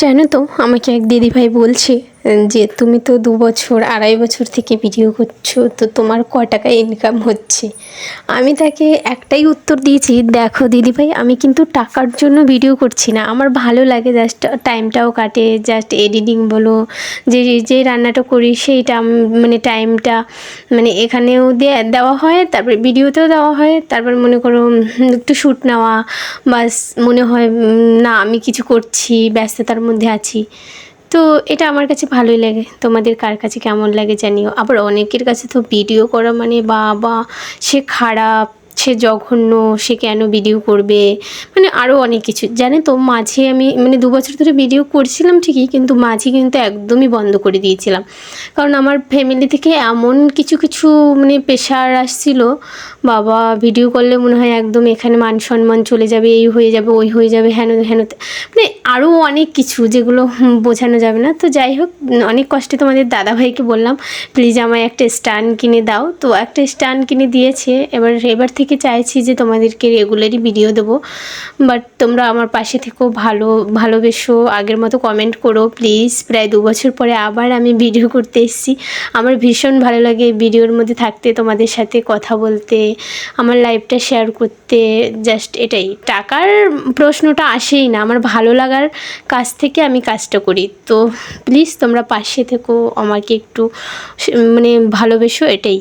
জানো তো, আমাকে এক দিদিভাই বলছে যে তুমি তো 2 বছর 2.5 বছর থেকে ভিডিও করছো, তো তোমার টাকা ইনকাম হচ্ছে। আমি তাকে একটাই উত্তর দিয়েছি, দেখো দিদিভাই, আমি কিন্তু টাকার জন্য ভিডিও করছি না, আমার ভালো লাগে, জাস্ট টাইমটাও কাটে, জাস্ট এডিটিং বলো, যে যে রান্নাটা করি সেইটা মানে টাইমটা মানে এখানেও দেওয়া হয়, তারপরে ভিডিওতেও দেওয়া হয়, তারপর মনে করো একটু শ্যুট নেওয়া, বাস মনে হয় না আমি কিছু করছি, ব্যস্ততার মধ্যে আছি। তো এটা আমার কাছে ভালোই লাগে, তোমাদের কার কাছে কেমন লাগে জানিও। আবার অনেকের কাছে তো ভিডিও করা মানে বাবা, সে খারাপ, সে জঘন্য, সে কেন ভিডিও করবে, মানে আরও অনেক কিছু জানে তো। মাঝে আমি মানে 2 বছর ধরে ভিডিও করছিলাম ঠিকই, কিন্তু মাঝে কিন্তু একদমই বন্ধ করে দিয়েছিলাম, কারণ আমার ফ্যামিলি থেকে এমন কিছু কিছু মানে প্রেশার আসছিল, বাবা ভিডিও করলে মনে হয় একদম এখানে মান সম্মান চলে যাবে, এই হয়ে যাবে, ওই হয়ে যাবে, হেন হেন, মানে আরও অনেক কিছু যেগুলো বোঝানো যাবে না। তো যাই হোক, অনেক কষ্টে তোমাদের দাদাভাইকে বললাম প্লিজ আমায় একটা স্ট্যান্ড কিনে দাও, তো একটা স্ট্যান্ড কিনে দিয়েছে। এবার থেকে চাইছি যে তোমাদেরকে রেগুলারই ভিডিও দেবো, বাট তোমরা আমার পাশে থেকেও ভালোবেসো, আগের মতো কমেন্ট করো প্লিজ। প্রায় 2 বছর পরে আবার আমি ভিডিও করতে এসেছি, আমার ভীষণ ভালো লাগে ভিডিওর মধ্যে থাকতে, তোমাদের সাথে কথা বলতে, আমার লাইফটা শেয়ার করতে, জাস্ট এটাই। টাকার প্রশ্নটা আসেই না, আমার ভালো লাগার কাজ থেকে আমি কাজটা করি। তো প্লিজ তোমরা পাশে থেকো, আমাকে একটু মানে ভালোবেসো, এটাই।